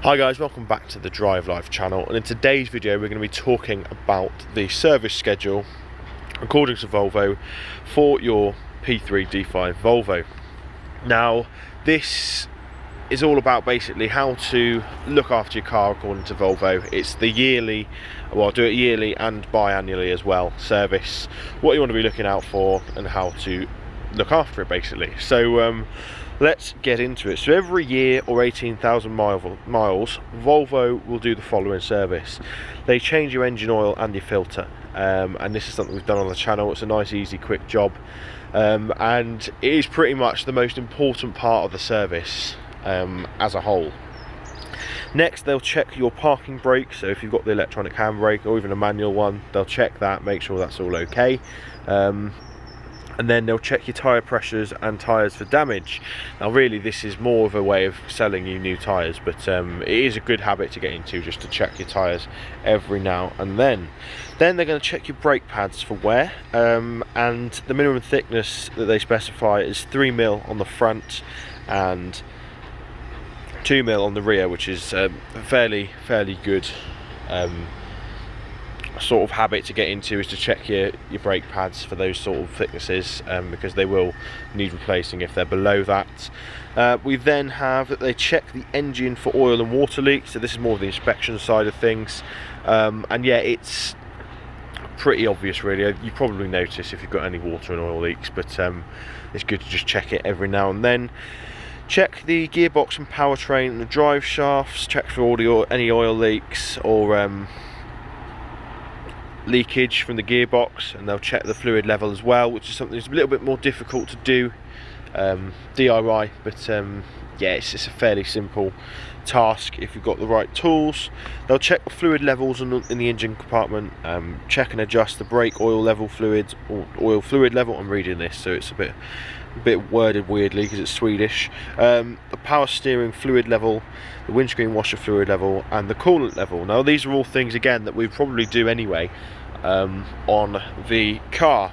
Hi guys, welcome back to the Drive Life channel, and in today's video we're going to be talking about the service schedule according to Volvo for your P3 D5 Volvo. Now this is all about basically how to look after your car according to Volvo. It's the yearly, well, do it yearly and biannually as well, service, what you want to be looking out for and how to look after it basically. So let's get into it. So every year or 18,000 miles, Volvo will do the following service. They change your engine oil and your filter, and this is something we've done on the channel. It's a nice, easy, quick job, and it is pretty much the most important part of the service as a whole. Next, they'll check your parking brake. So if you've got the electronic handbrake or even a manual one, they'll check that, make sure that's all okay. And then they'll check your tyre pressures and tyres for damage. Now really this is more of a way of selling you new tyres, but it is a good habit to get into, just to check your tyres every now and then. Then they're going to check your brake pads for wear, and the minimum thickness that they specify is 3mm on the front and 2mm on the rear, which is a fairly good sort of habit to get into, is to check your brake pads for those sort of thicknesses, because they will need replacing if they're below that. We then have that they check the engine for oil and water leaks. So this is more of the inspection side of things, and yeah, it's pretty obvious really. You probably notice if you've got any water and oil leaks, but it's good to just check it every now and then. Check the gearbox and powertrain and the drive shafts, check for all any oil leaks or leakage from the gearbox, and they'll check the fluid level as well, which is something that's a little bit more difficult to do DIY, but yeah, it's a fairly simple task if you've got the right tools. They'll check the fluid levels in the engine compartment, check and adjust the brake oil level fluids or oil fluid level. I'm reading this, so it's a bit worded weirdly because it's Swedish. The power steering fluid level, the windscreen washer fluid level, and the coolant level. Now these are all things again that we probably do anyway on the car.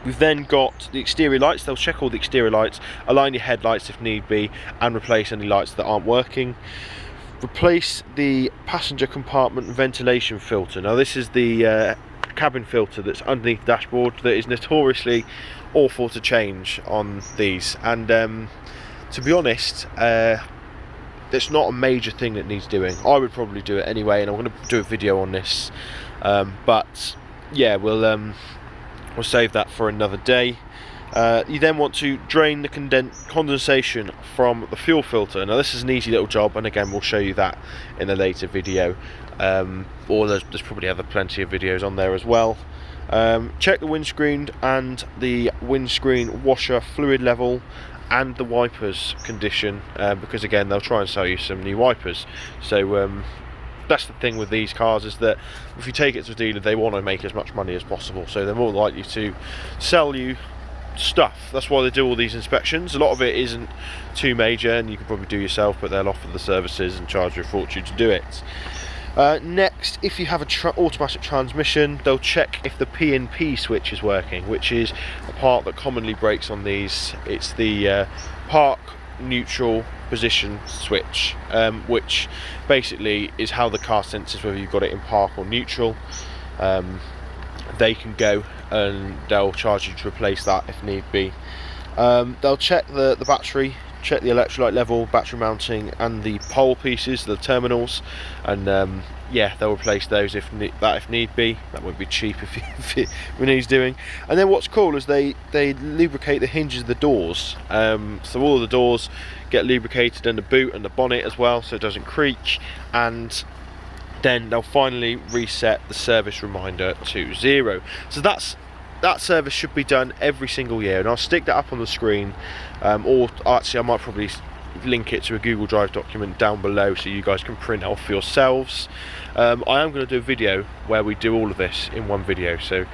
We've then got the exterior lights. They'll check all the exterior lights, align your headlights if need be, and replace any lights that aren't working. Replace the passenger compartment ventilation filter. Now this is the cabin filter that's underneath the dashboard that is notoriously awful to change on these, and to be honest, it's not a major thing that needs doing. I would probably do it anyway, and I'm going to do a video on this, but yeah, we'll save that for another day. You then want to drain the condensation from the fuel filter. Now this is an easy little job, and again we'll show you that in a later video, or there's probably plenty of videos on there as well. Check the windscreen and the windscreen washer fluid level and the wipers condition, because again they'll try and sell you some new wipers. So that's the thing with these cars, is that if you take it to a dealer, they want to make as much money as possible, so they're more likely to sell you stuff. That's why they do all these inspections. A lot of it isn't too major and you can probably do yourself, but they'll offer the services and charge you a fortune to do it. Next, if you have an automatic transmission, they'll check if the P&P switch is working, which is a part that commonly breaks on these. It's the park neutral position switch, which basically is how the car senses whether you've got it in park or neutral. They can go and they'll charge you to replace that if need be. They'll check the battery, check the electrolyte level, battery mounting, and the pole pieces, the terminals, and yeah, they'll replace those if need be. That won't be cheap if it needs doing. And then what's cool is they lubricate the hinges of the doors, so all of the doors get lubricated, and the boot and the bonnet as well, so it doesn't creak. And then they'll finally reset the service reminder to 0. So that service should be done every single year, and I'll stick that up on the screen, or actually I might probably link it to a Google Drive document down below so you guys can print off for yourselves. I am going to do a video where we do all of this in one video, so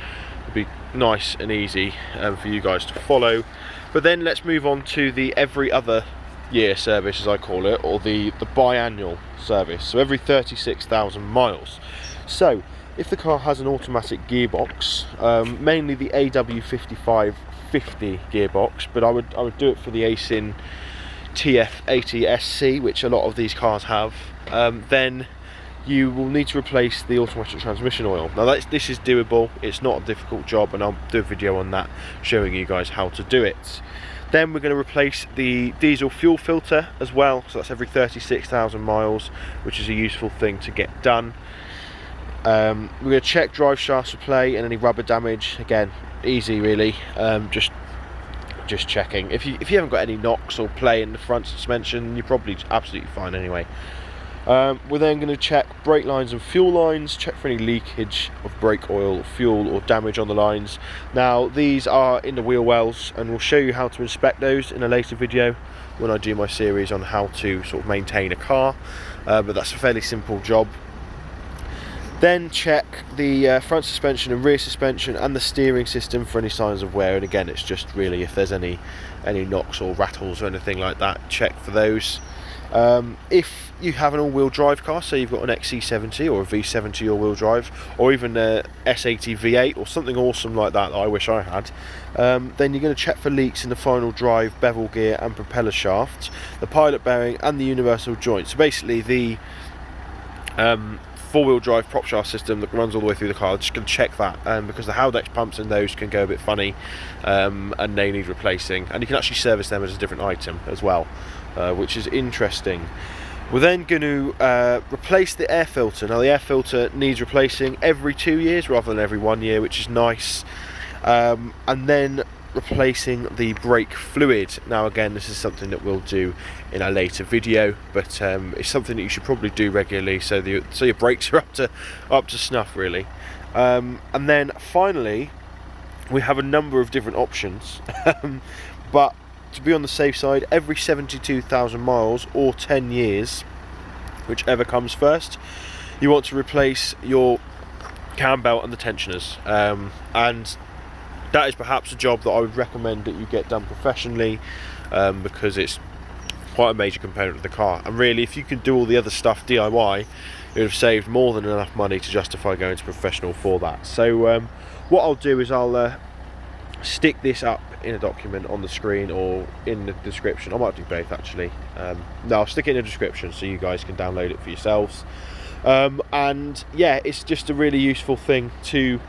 it'll be nice and easy for you guys to follow. But then let's move on to the every other year service, as I call it, or the biannual service, so every 36,000 miles. So if the car has an automatic gearbox, mainly the AW5550 gearbox, but I would do it for the Acin TF80SC, which a lot of these cars have, then you will need to replace the automatic transmission oil. Now this is doable, it's not a difficult job, and I'll do a video on that showing you guys how to do it. Then we're going to replace the diesel fuel filter as well, so that's every 36,000 miles, which is a useful thing to get done. We're going to check drive shafts for play and any rubber damage. Again, easy really, just checking. If you haven't got any knocks or play in the front suspension, you're probably absolutely fine anyway. We're then going to check brake lines and fuel lines, check for any leakage of brake oil, fuel or damage on the lines. Now these are in the wheel wells, and we'll show you how to inspect those in a later video when I do my series on how to sort of maintain a car, but that's a fairly simple job. Then check the front suspension and rear suspension and the steering system for any signs of wear, and again it's just really if there's any knocks or rattles or anything like that, check for those. If you have an all-wheel drive car, so you've got an XC70 or a V70 all-wheel drive, or even a S80 V8 or something awesome like that I wish I had, then you're going to check for leaks in the final drive, bevel gear and propeller shaft, the pilot bearing and the universal joint. So basically the four-wheel drive prop shaft system that runs all the way through the car, just going to check that, because the Haldex pumps in those can go a bit funny, and they need replacing, and you can actually service them as a different item as well, which is interesting. We're then going to replace the air filter. Now the air filter needs replacing every 2 years rather than every 1 year, which is nice, and then replacing the brake fluid. Now again, this is something that we'll do in a later video, but it's something that you should probably do regularly so your brakes are up to snuff really. And then finally we have a number of different options, but to be on the safe side, every 72,000 miles or 10 years, whichever comes first, you want to replace your cam belt and the tensioners, and that is perhaps a job that I would recommend that you get done professionally, because it's quite a major component of the car, and really if you can do all the other stuff DIY, you would have saved more than enough money to justify going to professional for that. So what I'll do is I'll stick this up in a document on the screen or in the description. I might do both actually. No, I'll stick it in the description so you guys can download it for yourselves, and yeah, it's just a really useful thing to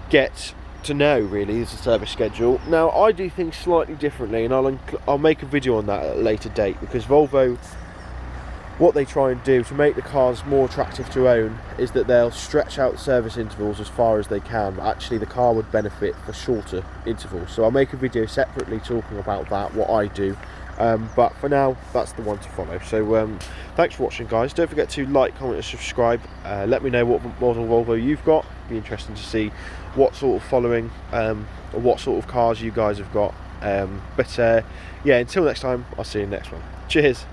get to know really, is the service schedule. Now I do things slightly differently, and I'll make a video on that at a later date, because Volvo, what they try and do to make the cars more attractive to own is that they'll stretch out service intervals as far as they can. Actually the car would benefit for shorter intervals, so I'll make a video separately talking about that, what I do, but for now that's the one to follow. So thanks for watching guys, don't forget to like, comment and subscribe. Let me know what model Volvo you've got. It'd be interesting to see what sort of following or what sort of cars you guys have got, but yeah, until next time, I'll see you in the next one. Cheers.